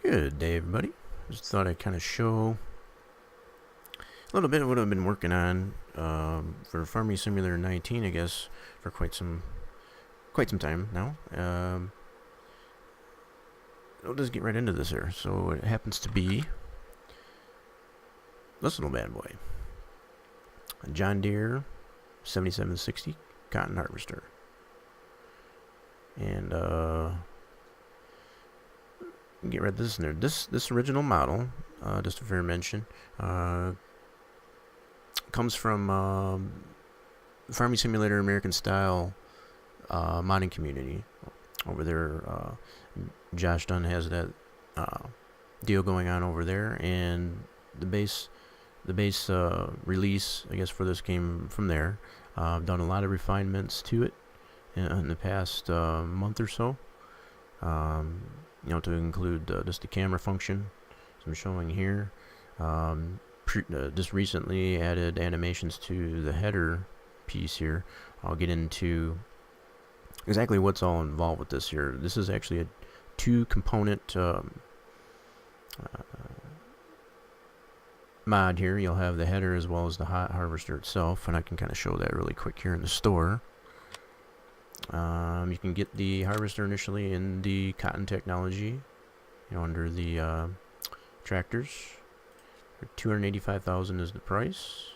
Good day, everybody. Just thought I'd kind of show a little bit of what I've been working on for Farming Simulator 19, I guess, for quite some time now. I'll just get right into this here. So it happens to be this little bad boy, a John Deere 7760 cotton harvester, and get rid of this in there. This original model, just a fair mention, comes from Farming Simulator American Style modding community over there. Josh Dunn has that deal going on over there, and the base release, I guess, for this came from there. I've done a lot of refinements to it in the past month or so. To include just the camera function, as I'm showing here. Just recently added animations to the header piece here. I'll get into exactly what's all involved with this here. This is actually a two-component mod here. You'll have the header as well as the harvester itself, and I can kind of show that really quick here in the store. You can get the harvester initially in the cotton technology, under the tractors. $285,000 is the price,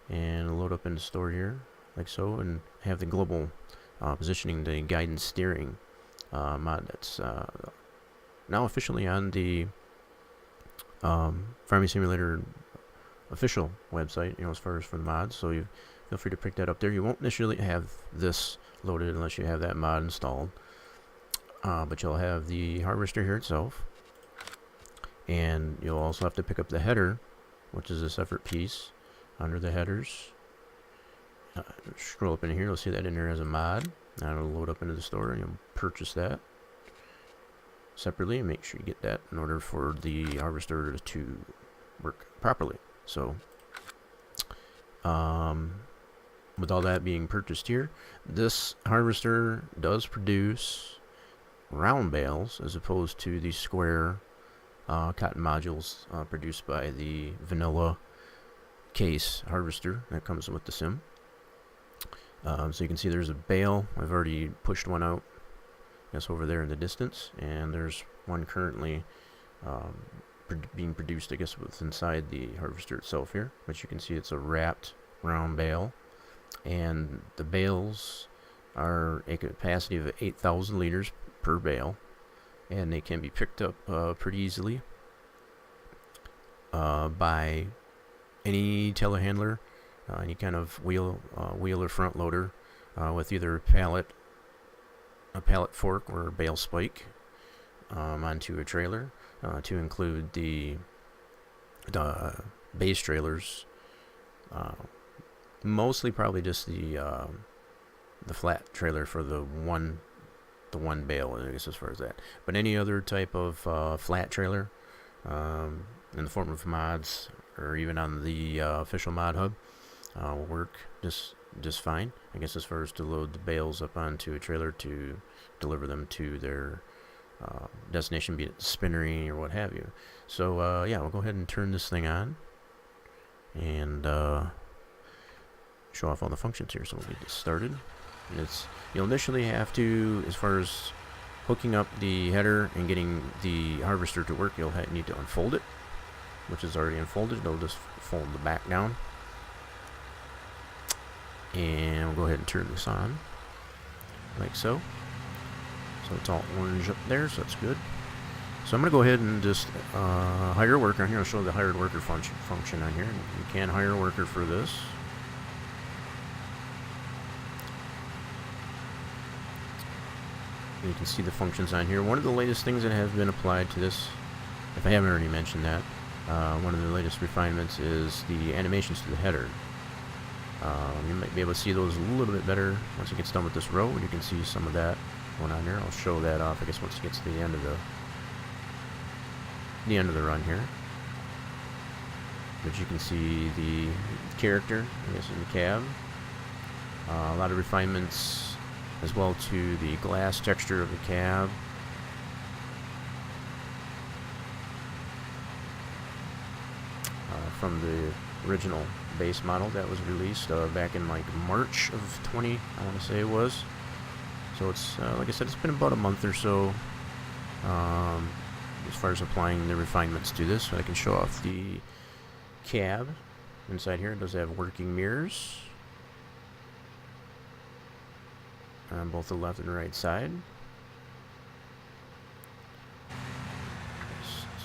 and load up in the store here like so, and have the global positioning, the guidance steering mod that's now officially on the Farming Simulator official website, as far as for the mods. So you feel free to pick that up there. You won't initially have this loaded unless you have that mod installed, but you'll have the harvester here itself, and you'll also have to pick up the header, which is a separate piece under the headers. Scroll up in here, you'll see that in there as a mod. Now it'll load up into the store, and you'll purchase that separately, and make sure you get that in order for the harvester to work properly. So with all that being purchased here, this harvester does produce round bales as opposed to the square cotton modules produced by the vanilla case harvester that comes with the sim. So you can see there's a bale. I've already pushed one out, that's over there in the distance, and there's one currently being produced, I guess, with inside the harvester itself here. But you can see it's a wrapped round bale, and the bales are a capacity of 8,000 liters per bale, and they can be picked up pretty easily by any telehandler, any kind of wheel or front loader with either a pallet fork or a bale spike onto a trailer, to include the base trailers. Mostly probably just the flat trailer for the one bale, I guess, as far as that. But any other type of flat trailer in the form of mods, or even on the official mod hub, will work just fine, I guess, as far as to load the bales up onto a trailer to deliver them to their destination, be it spinnery or what have you. So yeah, we'll go ahead and turn this thing on and show off all the functions here. So we'll get this started. And you'll initially have to, as far as hooking up the header and getting the harvester to work, you'll need to unfold it, which is already unfolded. It'll just fold the back down, and we'll go ahead and turn this on like so. So it's all orange up there, so that's good. So I'm going to go ahead and just hire a worker on here. I'll show the hired worker function on here. You can hire a worker for this. You can see the functions on here. One of the latest things that have been applied to this, if I haven't already mentioned that, one of the latest refinements is the animations to the header. You might be able to see those a little bit better once it gets done with this row. You can see some of that going on there. I'll show that off, I guess, once it gets to the end of the run here. But you can see the character, I guess, in the cab. A lot of refinements as well to the glass texture of the cab. from the original base model that was released back in like March of 20, I want to say it was. So it's like I said, it's been about a month or so as far as applying the refinements to this. So I can show off the cab inside here. It does have working mirrors on both the left and right side.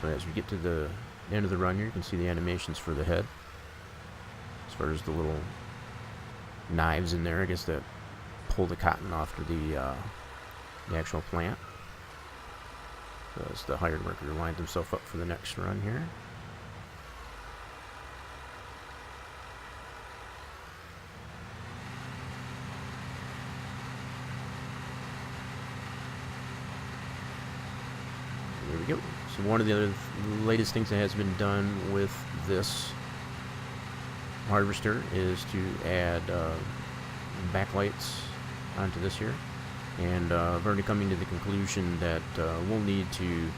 So as we get to the end of the run here, you can see the animations for the head. As far as the little knives in there, I guess, that pull the cotton off to the actual plant. So as the hired worker lines himself up for the next run here. There we go. So one of the other latest things that has been done with this harvester is to add backlights onto this here. And I've already coming to the conclusion that we'll need to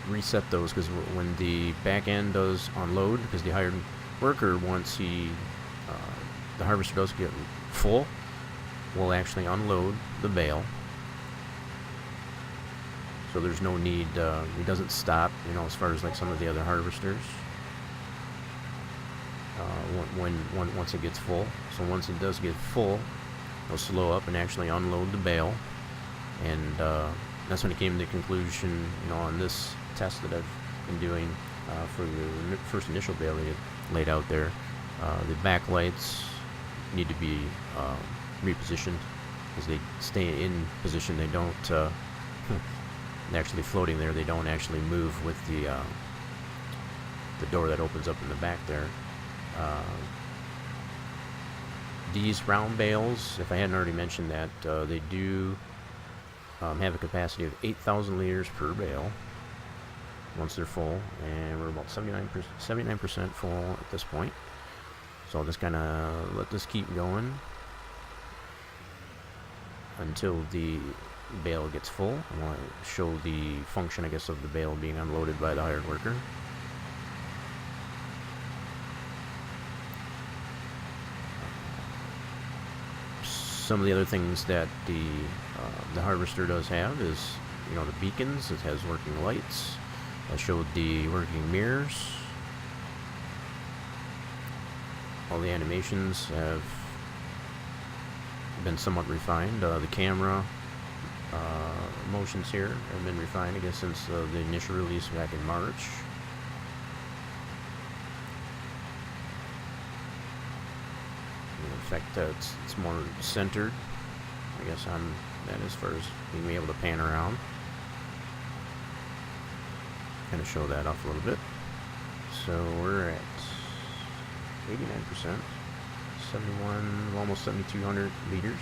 reset those, because when the back end does unload, because the hired worker, once the harvester does get full, will actually unload the bale. So there's no need, it doesn't stop, you know, as far as like some of the other harvesters. Once it gets full. So once it does get full, it'll slow up and actually unload the bale. And that's when it came to the conclusion, you know, on this test that I've been doing for the first initial bale they laid out there. The backlights need to be repositioned, because they stay in position. They don't actually floating there. They don't actually move with the door that opens up in the back there. These round bales, if I hadn't already mentioned that, they do have a capacity of 8,000 liters per bale once they're full, and we're about 79% full at this point. So I'll just kind of let this keep going until the bale gets full. I want to show the function, I guess, of the bale being unloaded by the hired worker. Some of the other things that the harvester does have is, you know, the beacons. It has working lights. I showed the working mirrors. All the animations have been somewhat refined. The camera motions here have been refined, I guess, since the initial release back in March. In fact, it's more centered, I guess, on that as far as being able to pan around. Kind of show that off a little bit. So we're at 89%, 71, almost 7,200 liters.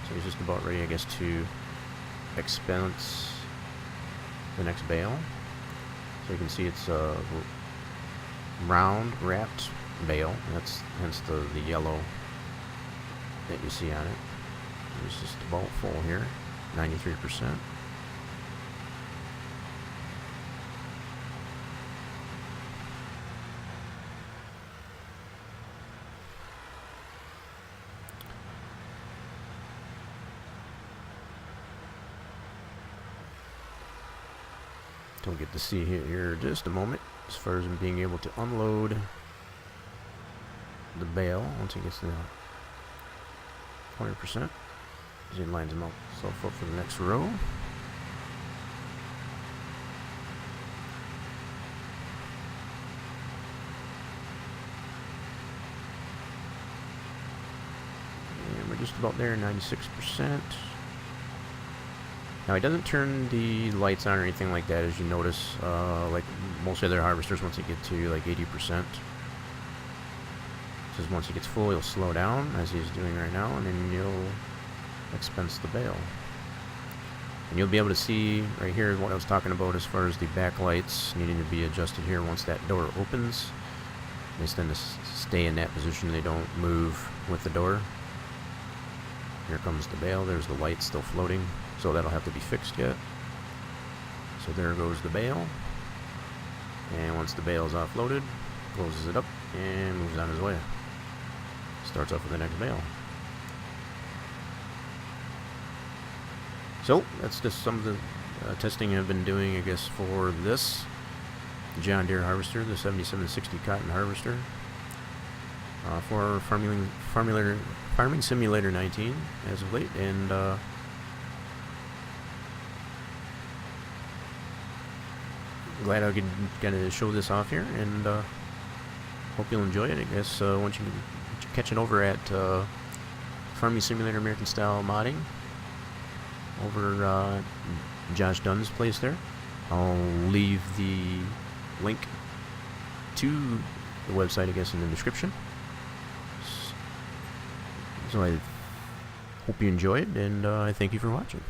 So he's just about ready, I guess, to expense the next bale. So you can see it's a round wrapped bale. That's hence the yellow that you see on it. It's just about full here, 93%. Don't get to see here just a moment as far as being able to unload the bale once it gets to 100%. He lines himself up for the next row. And we're just about there, 96%. Now, he doesn't turn the lights on or anything like that, as you notice, like most other harvesters once you get to like 80%. Says once he gets full, he'll slow down, as he's doing right now, and then you'll expense the bale. And you'll be able to see right here what I was talking about as far as the backlights needing to be adjusted here once that door opens. They tend to stay in that position. They don't move with the door. Here comes the bale. There's the light still floating. So that'll have to be fixed yet. So there goes the bale. And once the bale is offloaded, closes it up and moves on his way. Starts off with the next bale. So that's just some of the testing I've been doing, I guess, for this John Deere harvester, the 7760 cotton harvester, for Farming Simulator 19 as of late, and glad I could kind of show this off here, and hope you'll enjoy it. I guess once you catch it over at Farming Simulator American Style Modding over Josh Dunn's place there. I'll leave the link to the website, I guess, in the description. So I hope you enjoyed, and I thank you for watching.